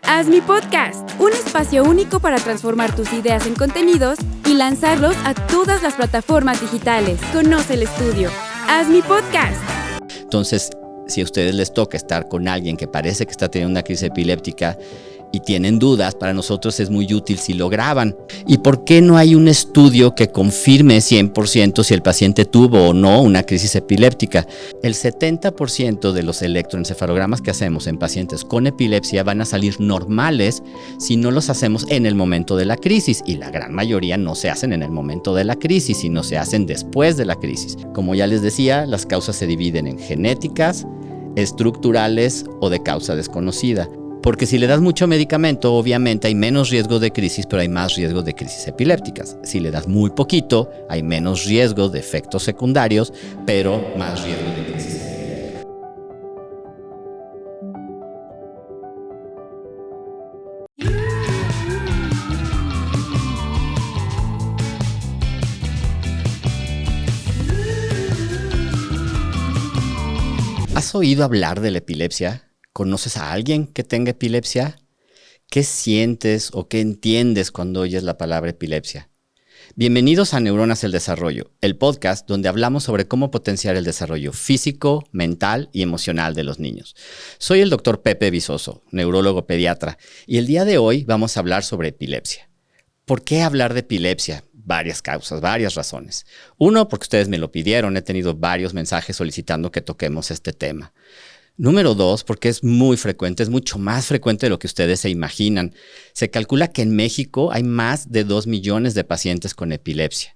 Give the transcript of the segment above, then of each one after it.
Haz mi podcast, un espacio único para transformar tus ideas en contenidos y lanzarlos a todas las plataformas digitales. Conoce el estudio. Haz mi podcast. Entonces, si a ustedes les toca estar con alguien que parece que está teniendo una crisis epiléptica y tienen dudas, para nosotros es muy útil si lo graban. ¿Y por qué no hay un estudio que confirme 100% si el paciente tuvo o no una crisis epiléptica? El 70% de los electroencefalogramas que hacemos en pacientes con epilepsia van a salir normales si no los hacemos en el momento de la crisis, y la gran mayoría no se hacen en el momento de la crisis, sino se hacen después de la crisis. Como ya les decía, las causas se dividen en genéticas, estructurales o de causa desconocida. Porque si le das mucho medicamento, obviamente hay menos riesgo de crisis, pero hay más riesgo de crisis epilépticas. Si le das muy poquito, hay menos riesgo de efectos secundarios, pero más riesgo de crisis epiléptica. ¿Has oído hablar de la epilepsia? ¿Conoces a alguien que tenga epilepsia? ¿Qué sientes o qué entiendes cuando oyes la palabra epilepsia? Bienvenidos a Neuronas el Desarrollo, el podcast donde hablamos sobre cómo potenciar el desarrollo físico, mental y emocional de los niños. Soy el Dr. Pepe Vizoso, neurólogo pediatra, y el día de hoy vamos a hablar sobre epilepsia. ¿Por qué hablar de epilepsia? Varias causas, varias razones. Uno, porque ustedes me lo pidieron, he tenido varios mensajes solicitando que toquemos este tema. Número 2, porque es muy frecuente, es mucho más frecuente de lo que ustedes se imaginan. Se calcula que en México hay más de 2 millones de pacientes con epilepsia.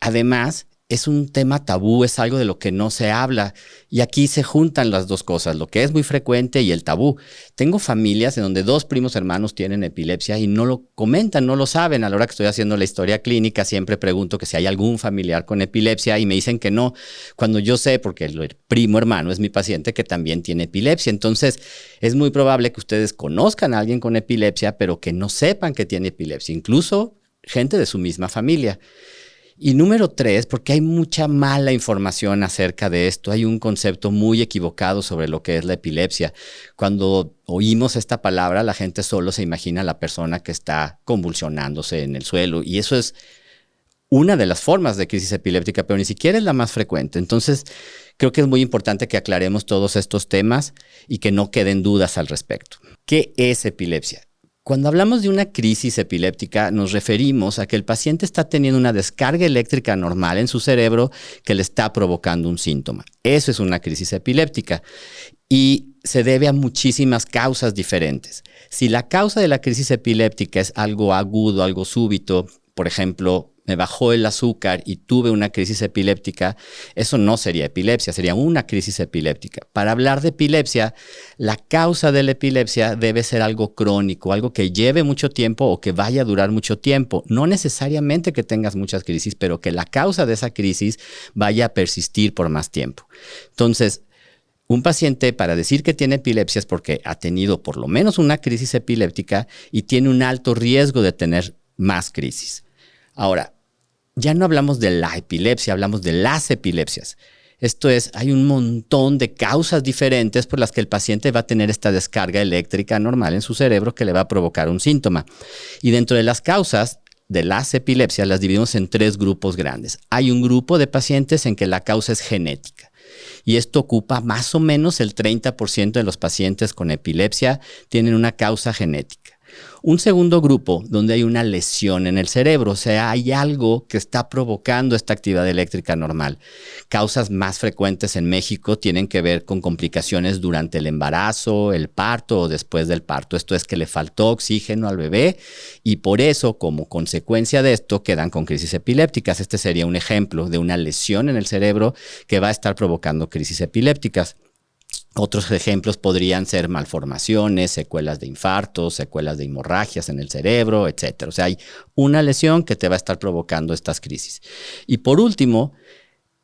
Además, es un tema tabú, es algo de lo que no se habla. Y aquí se juntan las dos cosas, lo que es muy frecuente y el tabú. Tengo familias en donde 2 primos hermanos tienen epilepsia y no lo comentan, no lo saben. A la hora que estoy haciendo la historia clínica, siempre pregunto que si hay algún familiar con epilepsia y me dicen que no, cuando yo sé, porque el primo hermano es mi paciente, que también tiene epilepsia. Entonces, es muy probable que ustedes conozcan a alguien con epilepsia, pero que no sepan que tiene epilepsia, incluso gente de su misma familia. Y número 3, porque hay mucha mala información acerca de esto. Hay un concepto muy equivocado sobre lo que es la epilepsia. Cuando oímos esta palabra, la gente solo se imagina a la persona que está convulsionándose en el suelo. Y eso es una de las formas de crisis epiléptica, pero ni siquiera es la más frecuente. Entonces, creo que es muy importante que aclaremos todos estos temas y que no queden dudas al respecto. ¿Qué es epilepsia? Cuando hablamos de una crisis epiléptica, nos referimos a que el paciente está teniendo una descarga eléctrica normal en su cerebro que le está provocando un síntoma. Eso es una crisis epiléptica y se debe a muchísimas causas diferentes. Si la causa de la crisis epiléptica es algo agudo, algo súbito, por ejemplo, me bajó el azúcar y tuve una crisis epiléptica, eso no sería epilepsia, sería una crisis epiléptica. Para hablar de epilepsia, la causa de la epilepsia debe ser algo crónico, algo que lleve mucho tiempo o que vaya a durar mucho tiempo. No necesariamente que tengas muchas crisis, pero que la causa de esa crisis vaya a persistir por más tiempo. Entonces, un paciente, para decir que tiene epilepsia, es porque ha tenido por lo menos una crisis epiléptica y tiene un alto riesgo de tener más crisis. Ahora, ya no hablamos de la epilepsia, hablamos de las epilepsias. Esto es, hay un montón de causas diferentes por las que el paciente va a tener esta descarga eléctrica normal en su cerebro que le va a provocar un síntoma. Y dentro de las causas de las epilepsias las dividimos en 3 grupos grandes. Hay un grupo de pacientes en que la causa es genética. Y esto ocupa más o menos el 30% de los pacientes con epilepsia tienen una causa genética. Un segundo grupo donde hay una lesión en el cerebro, o sea, hay algo que está provocando esta actividad eléctrica normal. Causas más frecuentes en México tienen que ver con complicaciones durante el embarazo, el parto o después del parto. Esto es que le faltó oxígeno al bebé y por eso, como consecuencia de esto, quedan con crisis epilépticas. Este sería un ejemplo de una lesión en el cerebro que va a estar provocando crisis epilépticas. Otros ejemplos podrían ser malformaciones, secuelas de infartos, secuelas de hemorragias en el cerebro, etc. O sea, hay una lesión que te va a estar provocando estas crisis. Y por último,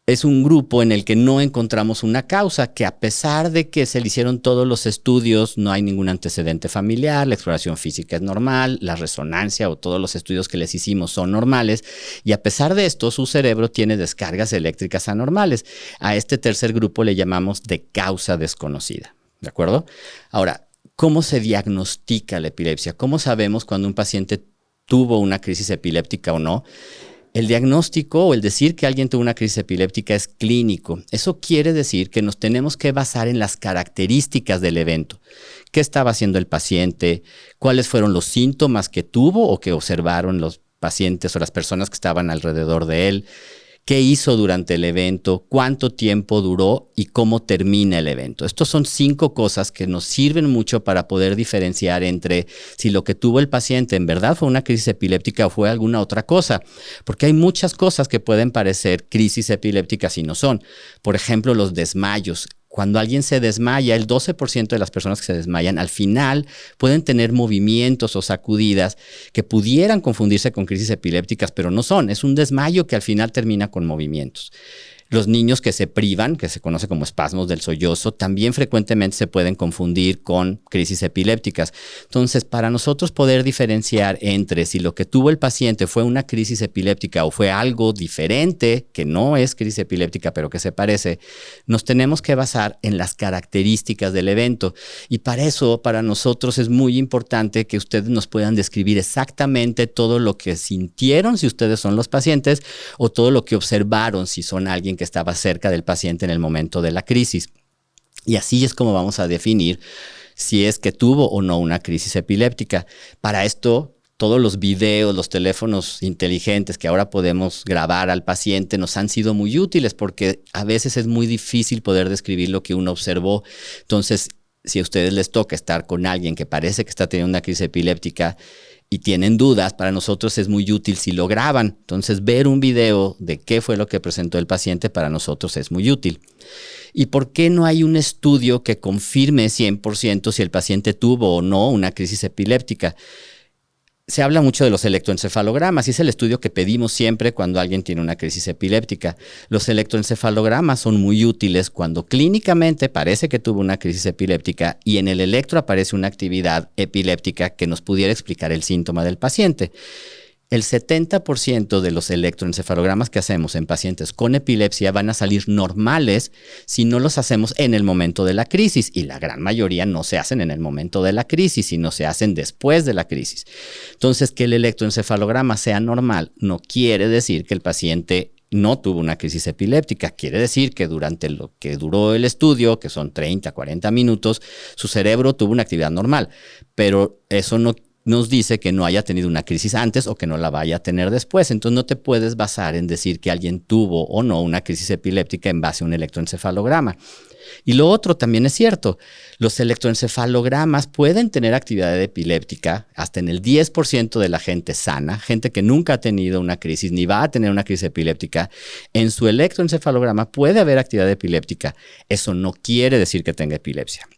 es un grupo en el que no encontramos una causa, que a pesar de que se le hicieron todos los estudios, no hay ningún antecedente familiar, la exploración física es normal, la resonancia o todos los estudios que les hicimos son normales, y a pesar de esto, su cerebro tiene descargas eléctricas anormales. A este tercer grupo le llamamos de causa desconocida, ¿de acuerdo? Ahora, ¿Cómo se diagnostica la epilepsia? ¿Cómo sabemos cuando un paciente tuvo una crisis epiléptica o no? El diagnóstico o el decir que alguien tuvo una crisis epiléptica es clínico. Eso quiere decir que nos tenemos que basar en las características del evento. ¿Qué estaba haciendo el paciente? ¿Cuáles fueron los síntomas que tuvo o que observaron los pacientes o las personas que estaban alrededor de él? ¿Qué hizo durante el evento? ¿Cuánto tiempo duró? ¿Y cómo termina el evento? Estos son 5 cosas que nos sirven mucho para poder diferenciar entre si lo que tuvo el paciente en verdad fue una crisis epiléptica o fue alguna otra cosa. Porque hay muchas cosas que pueden parecer crisis epilépticas y no son. Por ejemplo, los desmayos. Cuando alguien se desmaya, el 12% de las personas que se desmayan al final pueden tener movimientos o sacudidas que pudieran confundirse con crisis epilépticas, pero no son. Es un desmayo que al final termina con movimientos. Los niños que se privan, que se conoce como espasmos del sollozo, también frecuentemente se pueden confundir con crisis epilépticas. Entonces, para nosotros poder diferenciar entre si lo que tuvo el paciente fue una crisis epiléptica o fue algo diferente, que no es crisis epiléptica, pero que se parece, nos tenemos que basar en las características del evento. Y para eso, para nosotros es muy importante que ustedes nos puedan describir exactamente todo lo que sintieron, si ustedes son los pacientes, o todo lo que observaron, si son alguien que estaba cerca del paciente en el momento de la crisis. Y así es como vamos a definir si es que tuvo o no una crisis epiléptica. Para esto, todos los videos, los teléfonos inteligentes que ahora podemos grabar al paciente nos han sido muy útiles porque a veces es muy difícil poder describir lo que uno observó. Entonces, si a ustedes les toca estar con alguien que parece que está teniendo una crisis epiléptica y tienen dudas, para nosotros es muy útil si lo graban. Entonces, ver un video de qué fue lo que presentó el paciente para nosotros es muy útil. ¿Y por qué no hay un estudio que confirme 100% si el paciente tuvo o no una crisis epiléptica? Se habla mucho de los electroencefalogramas y es el estudio que pedimos siempre cuando alguien tiene una crisis epiléptica. Los electroencefalogramas son muy útiles cuando clínicamente parece que tuvo una crisis epiléptica y en el electro aparece una actividad epiléptica que nos pudiera explicar el síntoma del paciente. El 70% de los electroencefalogramas que hacemos en pacientes con epilepsia van a salir normales si no los hacemos en el momento de la crisis, y la gran mayoría no se hacen en el momento de la crisis, sino se hacen después de la crisis. Entonces, que el electroencefalograma sea normal no quiere decir que el paciente no tuvo una crisis epiléptica. Quiere decir que durante lo que duró el estudio, que son 30, 40 minutos, su cerebro tuvo una actividad normal, pero eso no nos dice que no haya tenido una crisis antes o que no la vaya a tener después. Entonces no te puedes basar en decir que alguien tuvo o no una crisis epiléptica en base a un electroencefalograma. Y lo otro también es cierto, los electroencefalogramas pueden tener actividad epiléptica hasta en el 10% de la gente sana, gente que nunca ha tenido una crisis ni va a tener una crisis epiléptica. En su electroencefalograma puede haber actividad epiléptica. Eso no quiere decir que tenga epilepsia.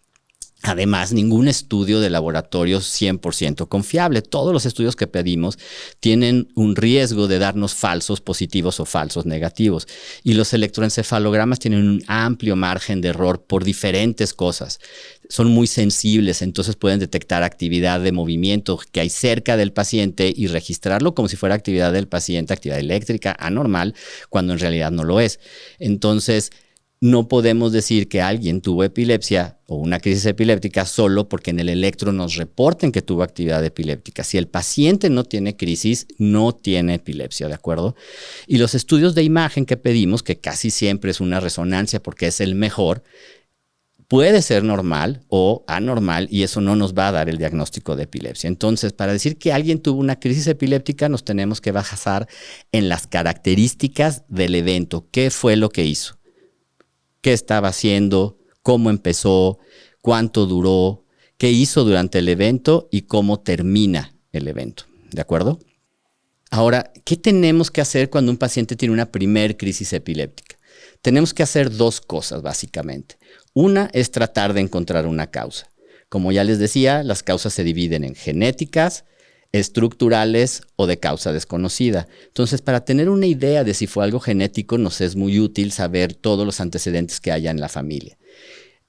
Además, ningún estudio de laboratorio es 100% confiable. Todos los estudios que pedimos tienen un riesgo de darnos falsos positivos o falsos negativos. Y los electroencefalogramas tienen un amplio margen de error por diferentes cosas. Son muy sensibles, entonces pueden detectar actividad de movimiento que hay cerca del paciente y registrarlo como si fuera actividad del paciente, actividad eléctrica anormal, cuando en realidad no lo es. Entonces, no podemos decir que alguien tuvo epilepsia o una crisis epiléptica solo porque en el electro nos reporten que tuvo actividad epiléptica. Si el paciente no tiene crisis, no tiene epilepsia, ¿de acuerdo? Y los estudios de imagen que pedimos, que casi siempre es una resonancia porque es el mejor, puede ser normal o anormal y eso no nos va a dar el diagnóstico de epilepsia. Entonces, para decir que alguien tuvo una crisis epiléptica, nos tenemos que basar en las características del evento. ¿Qué fue lo que hizo? ¿Qué estaba haciendo? ¿Cómo empezó? ¿Cuánto duró? ¿Qué hizo durante el evento? Y cómo termina el evento. ¿De acuerdo? Ahora, ¿qué tenemos que hacer cuando un paciente tiene una primer crisis epiléptica? Tenemos que hacer 2 cosas, básicamente. Una es tratar de encontrar una causa. Como ya les decía, las causas se dividen en genéticas, estructurales o de causa desconocida. Entonces, para tener una idea de si fue algo genético, nos es muy útil saber todos los antecedentes que haya en la familia.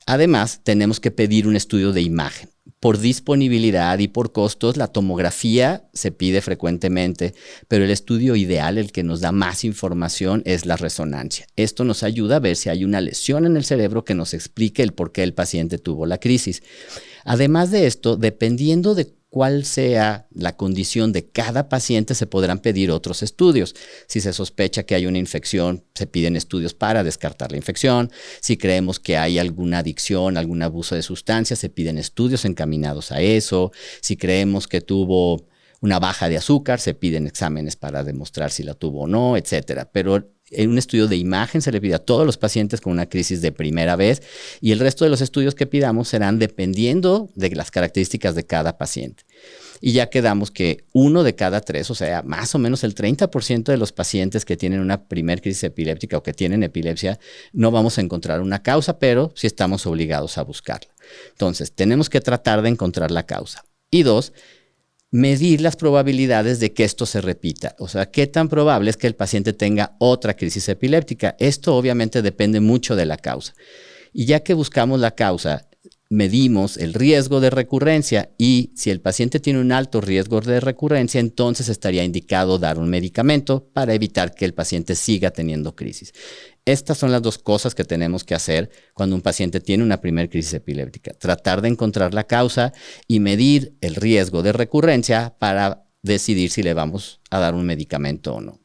Además, tenemos que pedir un estudio de imagen. Por disponibilidad y por costos, la tomografía se pide frecuentemente, pero el estudio ideal, el que nos da más información, es la resonancia. Esto nos ayuda a ver si hay una lesión en el cerebro que nos explique el por qué el paciente tuvo la crisis. Además de esto, dependiendo de cuál sea la condición de cada paciente, se podrán pedir otros estudios. Si se sospecha que hay una infección, se piden estudios para descartar la infección. Si creemos que hay alguna adicción, algún abuso de sustancias, se piden estudios encaminados a eso. Si creemos que tuvo una baja de azúcar, se piden exámenes para demostrar si la tuvo o no, etcétera. Pero en un estudio de imagen se le pide a todos los pacientes con una crisis de primera vez, y el resto de los estudios que pidamos serán dependiendo de las características de cada paciente. Y ya quedamos que 1 de cada 3, o sea, más o menos el 30% de los pacientes que tienen una primer crisis epiléptica o que tienen epilepsia, no vamos a encontrar una causa, pero sí estamos obligados a buscarla. Entonces, tenemos que tratar de encontrar la causa. Y 2, medir las probabilidades de que esto se repita. O sea, qué tan probable es que el paciente tenga otra crisis epiléptica. Esto obviamente depende mucho de la causa. Y ya que buscamos la causa, medimos el riesgo de recurrencia, y si el paciente tiene un alto riesgo de recurrencia, entonces estaría indicado dar un medicamento para evitar que el paciente siga teniendo crisis. Estas son las dos cosas que tenemos que hacer cuando un paciente tiene una primera crisis epiléptica: tratar de encontrar la causa y medir el riesgo de recurrencia para decidir si le vamos a dar un medicamento o no.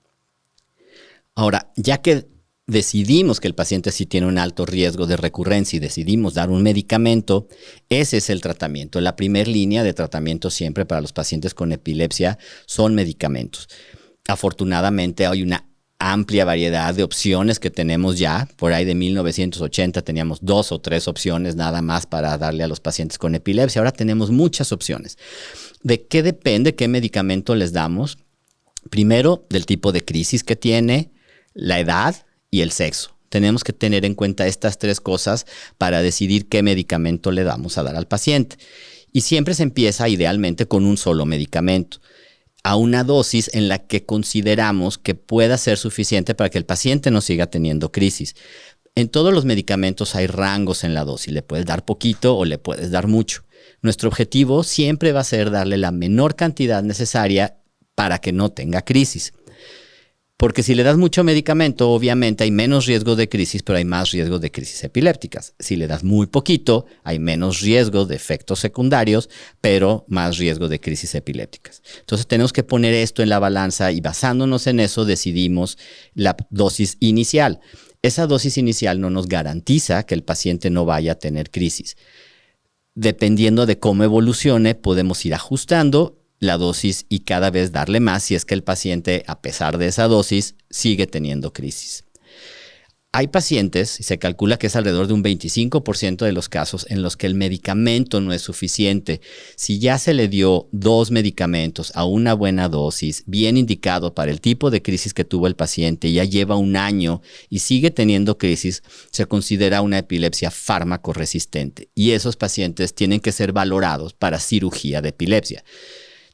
Ahora, ya que decidimos que el paciente sí tiene un alto riesgo de recurrencia y decidimos dar un medicamento, ese es el tratamiento. La primera línea de tratamiento siempre para los pacientes con epilepsia son medicamentos. Afortunadamente hay una amplia variedad de opciones que tenemos ya. Por ahí de 1980 teníamos 2 o 3 opciones nada más para darle a los pacientes con epilepsia. Ahora tenemos muchas opciones. ¿De qué depende qué medicamento les damos? Primero, del tipo de crisis que tiene, la edad y el sexo. Tenemos que tener en cuenta estas 3 cosas para decidir qué medicamento le vamos a dar al paciente. Y siempre se empieza idealmente con un solo medicamento, a una dosis en la que consideramos que pueda ser suficiente para que el paciente no siga teniendo crisis. En todos los medicamentos hay rangos en la dosis. Le puedes dar poquito o le puedes dar mucho. Nuestro objetivo siempre va a ser darle la menor cantidad necesaria para que no tenga crisis. Porque si le das mucho medicamento, obviamente hay menos riesgo de crisis, pero hay más riesgo de crisis epilépticas. Si le das muy poquito, hay menos riesgo de efectos secundarios, pero más riesgo de crisis epilépticas. Entonces tenemos que poner esto en la balanza, y basándonos en eso decidimos la dosis inicial. Esa dosis inicial no nos garantiza que el paciente no vaya a tener crisis. Dependiendo de cómo evolucione, podemos ir ajustando la dosis y cada vez darle más si es que el paciente, a pesar de esa dosis, sigue teniendo crisis. Hay pacientes, y se calcula que es alrededor de un 25% de los casos, en los que el medicamento no es suficiente. Si ya se le dio 2 medicamentos a una buena dosis, bien indicado para el tipo de crisis que tuvo el paciente, ya lleva 1 año y sigue teniendo crisis, se considera una epilepsia fármaco-resistente. Y esos pacientes tienen que ser valorados para cirugía de epilepsia.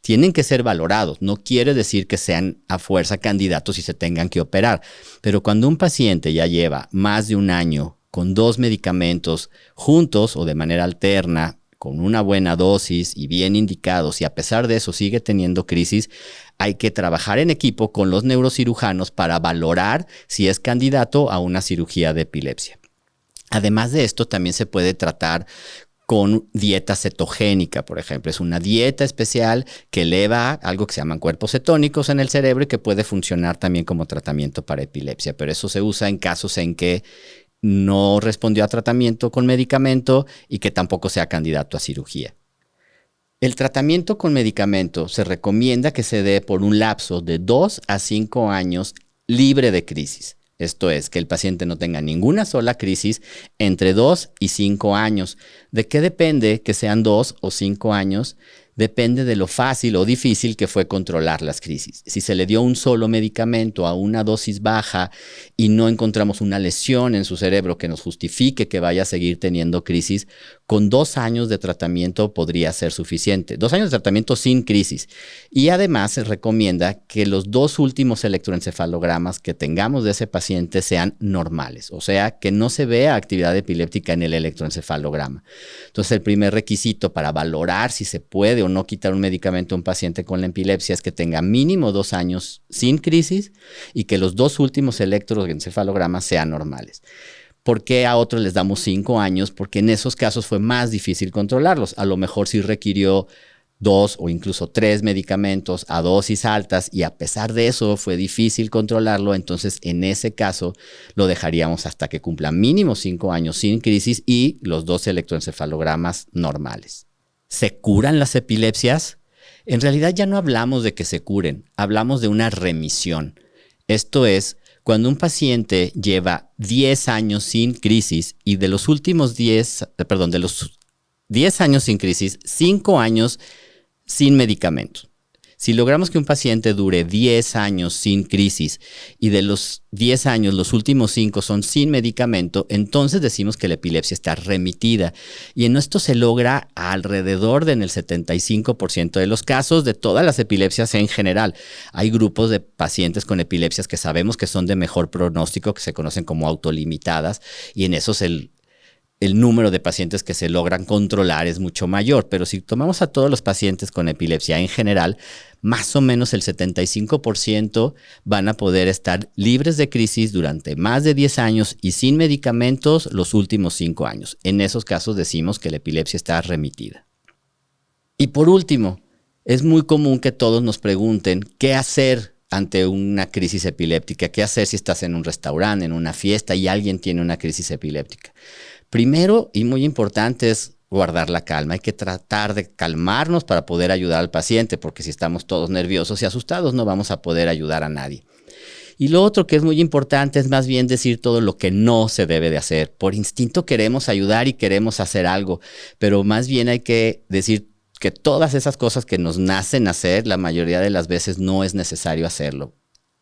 Tienen que ser valorados, no quiere decir que sean a fuerza candidatos y se tengan que operar. Pero cuando un paciente ya lleva más de 1 año con 2 medicamentos juntos o de manera alterna, con una buena dosis y bien indicados, y a pesar de eso sigue teniendo crisis, hay que trabajar en equipo con los neurocirujanos para valorar si es candidato a una cirugía de epilepsia. Además de esto, también se puede tratar con dieta cetogénica, por ejemplo. Es una dieta especial que eleva algo que se llaman cuerpos cetónicos en el cerebro y que puede funcionar también como tratamiento para epilepsia, pero eso se usa en casos en que no respondió a tratamiento con medicamento y que tampoco sea candidato a cirugía. El tratamiento con medicamento se recomienda que se dé por un lapso de 2 a 5 años libre de crisis. Esto es, que el paciente no tenga ninguna sola crisis entre 2 y 5 años. ¿De qué depende que sean 2 o 5 años? Depende de lo fácil o difícil que fue controlar las crisis. Si se le dio un solo medicamento a una dosis baja y no encontramos una lesión en su cerebro que nos justifique que vaya a seguir teniendo crisis, con 2 años de tratamiento podría ser suficiente. 2 años de tratamiento sin crisis. Y además se recomienda que los 2 últimos electroencefalogramas que tengamos de ese paciente sean normales, o sea, que no se vea actividad epiléptica en el electroencefalograma. Entonces, el primer requisito para valorar si se puede o no quitar un medicamento a un paciente con la epilepsia es que tenga mínimo 2 años sin crisis y que los 2 últimos electroencefalogramas sean normales. ¿Por qué a otros les damos 5 años? Porque en esos casos fue más difícil controlarlos. A lo mejor sí requirió 2 o incluso 3 medicamentos a dosis altas y a pesar de eso fue difícil controlarlo. Entonces, en ese caso, lo dejaríamos hasta que cumpla mínimo 5 años sin crisis y los 2 electroencefalogramas normales. ¿Se curan las epilepsias? En realidad ya no hablamos de que se curen, hablamos de una remisión. Esto es, cuando un paciente lleva 10 años sin crisis y de los 10 años sin crisis, 5 años sin medicamentos. Si logramos que un paciente dure 10 años sin crisis y de los 10 años los últimos 5 son sin medicamento, entonces decimos que la epilepsia está remitida. Y en esto se logra alrededor en el 75% de los casos de todas las epilepsias en general. Hay grupos de pacientes con epilepsias que sabemos que son de mejor pronóstico, que se conocen como autolimitadas, y en esos el número de pacientes que se logran controlar es mucho mayor, pero si tomamos a todos los pacientes con epilepsia en general, más o menos el 75% van a poder estar libres de crisis durante más de 10 años y sin medicamentos los últimos 5 años. En esos casos decimos que la epilepsia está remitida. Y por último, es muy común que todos nos pregunten qué hacer ante una crisis epiléptica, qué hacer si estás en un restaurante, en una fiesta y alguien tiene una crisis epiléptica. Primero, y muy importante, es guardar la calma. Hay que tratar de calmarnos para poder ayudar al paciente, porque si estamos todos nerviosos y asustados no vamos a poder ayudar a nadie. Y lo otro que es muy importante es más bien decir todo lo que no se debe de hacer. Por instinto queremos ayudar y queremos hacer algo, pero más bien hay que decir que todas esas cosas que nos nacen hacer, la mayoría de las veces no es necesario hacerlo.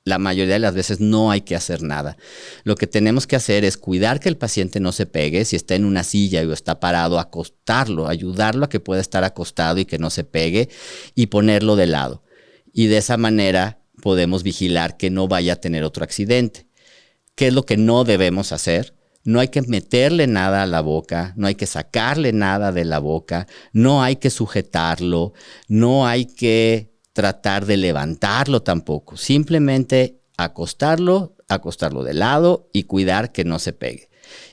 La mayoría de las veces no hay que hacer nada. Lo que tenemos que hacer es cuidar que el paciente no se pegue. Si está en una silla o está parado, acostarlo, ayudarlo a que pueda estar acostado y que no se pegue y ponerlo de lado. Y de esa manera podemos vigilar que no vaya a tener otro accidente. ¿Qué es lo que no debemos hacer? No hay que meterle nada a la boca, no hay que sacarle nada de la boca, no hay que sujetarlo, no hay que tratar de levantarlo tampoco, simplemente acostarlo de lado y cuidar que no se pegue.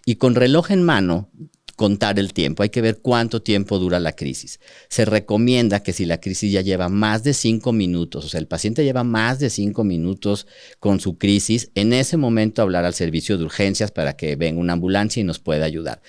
Y con reloj en mano, contar el tiempo. Hay que ver cuánto tiempo dura la crisis. Se recomienda que si la crisis ya lleva más de 5 minutos, o sea, el paciente lleva más de 5 minutos con su crisis, en ese momento hablar al servicio de urgencias para que venga una ambulancia y nos pueda ayudar.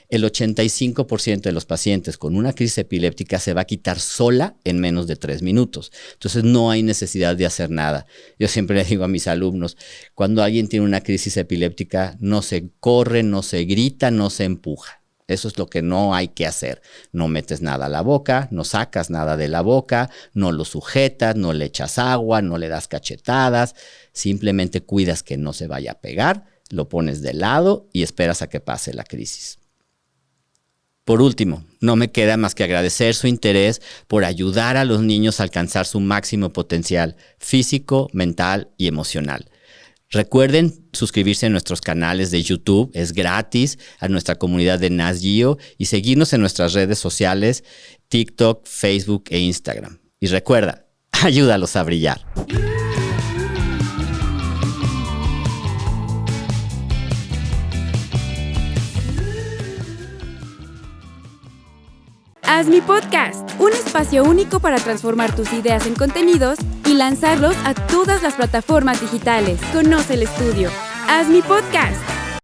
El 85% de los pacientes con una crisis epiléptica se va a quitar sola en menos de 3 minutos. Entonces no hay necesidad de hacer nada. Yo siempre le digo a mis alumnos, cuando alguien tiene una crisis epiléptica, no se corre, no se grita, no se empuja. Eso es lo que no hay que hacer. No metes nada a la boca, no sacas nada de la boca, no lo sujetas, no le echas agua, no le das cachetadas. Simplemente cuidas que no se vaya a pegar, lo pones de lado y esperas a que pase la crisis. Por último, no me queda más que agradecer su interés por ayudar a los niños a alcanzar su máximo potencial físico, mental y emocional. Recuerden suscribirse a nuestros canales de YouTube, es gratis, a nuestra comunidad de NASGeo y seguirnos en nuestras redes sociales, TikTok, Facebook e Instagram. Y recuerda, ayúdalos a brillar. Haz mi podcast, un espacio único para transformar tus ideas en contenidos y lanzarlos a todas las plataformas digitales. Conoce el estudio. Haz mi podcast.